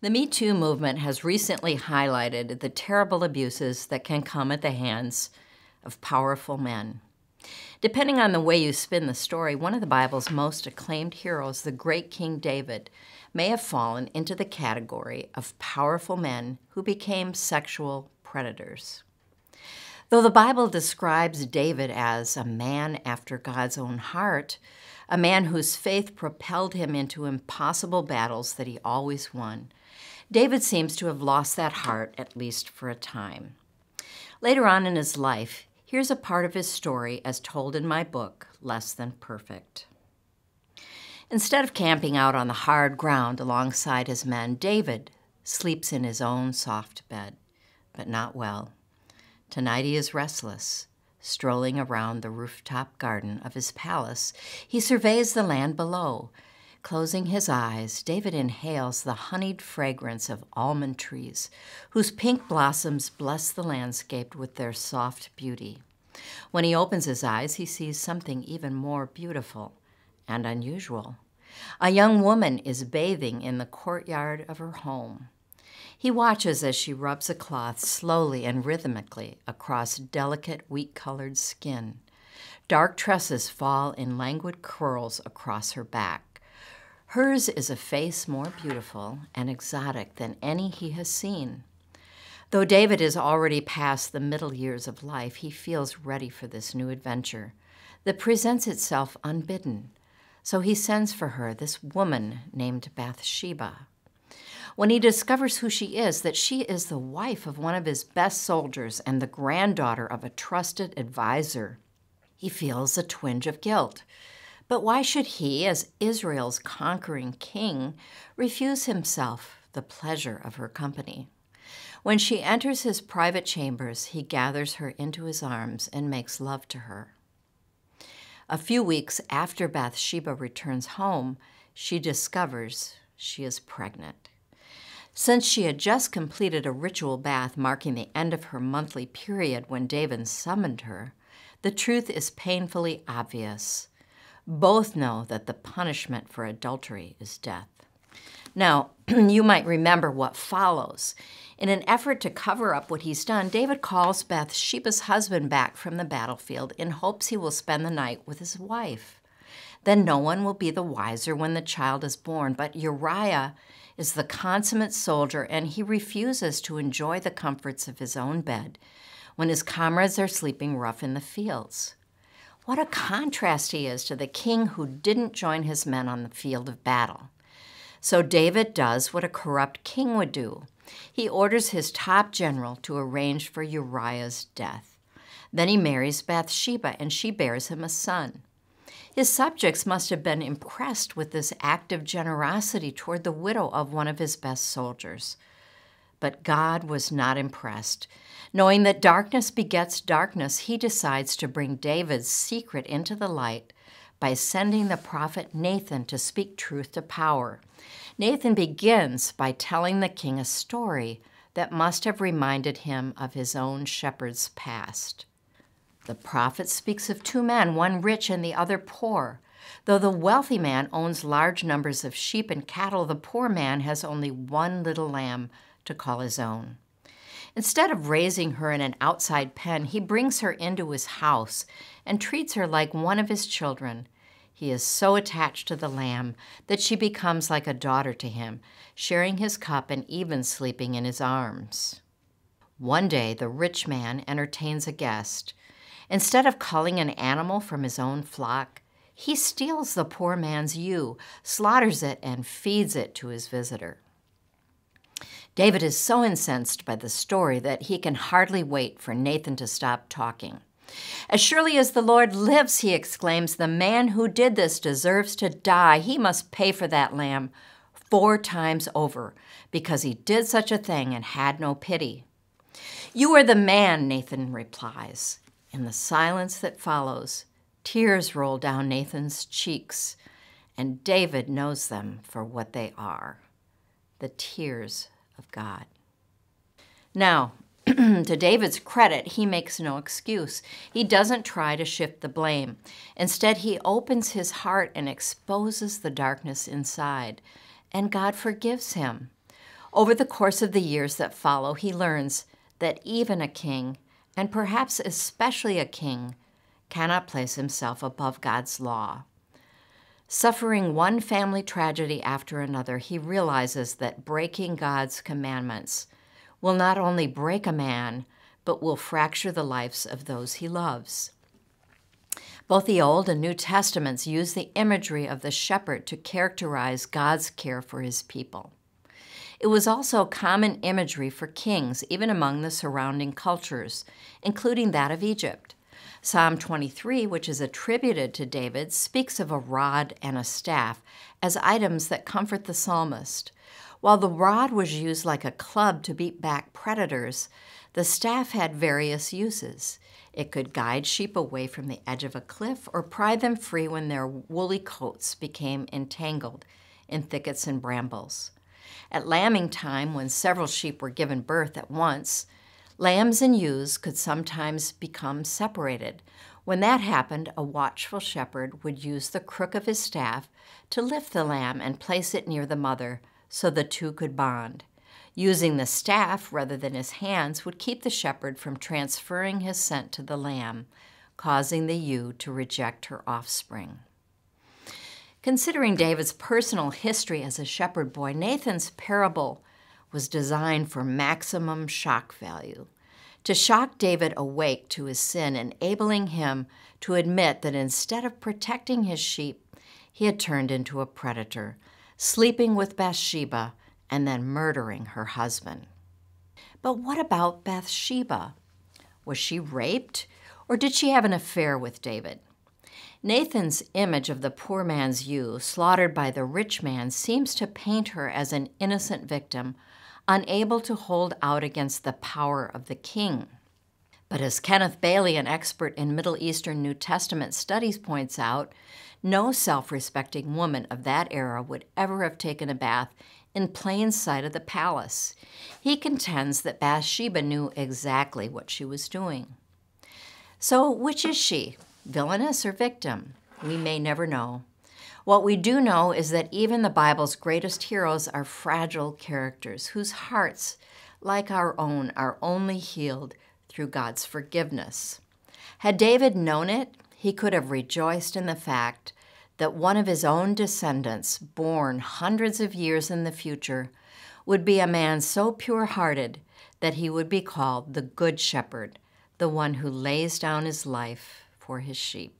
The Me Too movement has recently highlighted the terrible abuses that can come at the hands of powerful men. Depending on the way you spin the story, one of the Bible's most acclaimed heroes, the great King David, may have fallen into the category of powerful men who became sexual predators. Though the Bible describes David as a man after God's own heart, a man whose faith propelled him into impossible battles that he always won, David seems to have lost that heart, at least for a time. Later on in his life, here's a part of his story as told in my book, Less Than Perfect. Instead of camping out on the hard ground alongside his men, David sleeps in his own soft bed, but not well. Tonight he is restless. Strolling around the rooftop garden of his palace, he surveys the land below. Closing his eyes, David inhales the honeyed fragrance of almond trees, whose pink blossoms bless the landscape with their soft beauty. When he opens his eyes, he sees something even more beautiful and unusual. A young woman is bathing in the courtyard of her home. He watches as she rubs a cloth slowly and rhythmically across delicate, wheat-colored skin. Dark tresses fall in languid curls across her back. Hers is a face more beautiful and exotic than any he has seen. Though David is already past the middle years of life, he feels ready for this new adventure that presents itself unbidden. So he sends for her, this woman named Bathsheba. When he discovers who she is, that she is the wife of one of his best soldiers and the granddaughter of a trusted advisor, he feels a twinge of guilt. But why should he, as Israel's conquering king, refuse himself the pleasure of her company? When she enters his private chambers, he gathers her into his arms and makes love to her. A few weeks after Bathsheba returns home, she discovers she is pregnant. Since she had just completed a ritual bath marking the end of her monthly period when David summoned her, the truth is painfully obvious. Both know that the punishment for adultery is death. Now, you might remember what follows. In an effort to cover up what he's done, David calls Bathsheba's husband back from the battlefield in hopes he will spend the night with his wife. Then no one will be the wiser when the child is born, but Uriah is the consummate soldier, and he refuses to enjoy the comforts of his own bed when his comrades are sleeping rough in the fields. What a contrast he is to the king who didn't join his men on the field of battle. So David does what a corrupt king would do. He orders his top general to arrange for Uriah's death. Then he marries Bathsheba, and she bears him a son. His subjects must have been impressed with this act of generosity toward the widow of one of his best soldiers. But God was not impressed. Knowing that darkness begets darkness, he decides to bring David's secret into the light by sending the prophet Nathan to speak truth to power. Nathan begins by telling the king a story that must have reminded him of his own shepherd's past. The prophet speaks of two men, one rich and the other poor. Though the wealthy man owns large numbers of sheep and cattle, the poor man has only one little lamb to call his own. Instead of raising her in an outside pen, he brings her into his house and treats her like one of his children. He is so attached to the lamb that she becomes like a daughter to him, sharing his cup and even sleeping in his arms. One day, the rich man entertains a guest. Instead of culling an animal from his own flock, he steals the poor man's ewe, slaughters it, and feeds it to his visitor. David is so incensed by the story that he can hardly wait for Nathan to stop talking. "As surely as the Lord lives," he exclaims, "the man who did this deserves to die. He must pay for that lamb 4 times over because he did such a thing and had no pity." "You are the man," Nathan replies. In the silence that follows, tears roll down Nathan's cheeks, and David knows them for what they are, the tears of God. Now, to David's credit, he makes no excuse. He doesn't try to shift the blame. Instead, he opens his heart and exposes the darkness inside, and God forgives him. Over the course of the years that follow, he learns that even a king, and perhaps especially a king, cannot place himself above God's law. Suffering one family tragedy after another, he realizes that breaking God's commandments will not only break a man, but will fracture the lives of those he loves. Both the Old and New Testaments use the imagery of the shepherd to characterize God's care for his people. It was also common imagery for kings, even among the surrounding cultures, including that of Egypt. Psalm 23, which is attributed to David, speaks of a rod and a staff as items that comfort the psalmist. While the rod was used like a club to beat back predators, the staff had various uses. It could guide sheep away from the edge of a cliff or pry them free when their woolly coats became entangled in thickets and brambles. At lambing time, when several sheep were given birth at once, lambs and ewes could sometimes become separated. When that happened, a watchful shepherd would use the crook of his staff to lift the lamb and place it near the mother so the two could bond. Using the staff rather than his hands would keep the shepherd from transferring his scent to the lamb, causing the ewe to reject her offspring. Considering David's personal history as a shepherd boy, Nathan's parable was designed for maximum shock value, to shock David awake to his sin, enabling him to admit that instead of protecting his sheep, he had turned into a predator, sleeping with Bathsheba and then murdering her husband. But what about Bathsheba? Was she raped, or did she have an affair with David? Nathan's image of the poor man's ewe slaughtered by the rich man seems to paint her as an innocent victim, unable to hold out against the power of the king. But as Kenneth Bailey, an expert in Middle Eastern New Testament studies, points out, no self-respecting woman of that era would ever have taken a bath in plain sight of the palace. He contends that Bathsheba knew exactly what she was doing. So which is she, villainous or victim? We may never know. What we do know is that even the Bible's greatest heroes are fragile characters whose hearts, like our own, are only healed through God's forgiveness. Had David known it, he could have rejoiced in the fact that one of his own descendants, born hundreds of years in the future, would be a man so pure-hearted that he would be called the Good Shepherd, the one who lays down his life for his sheep.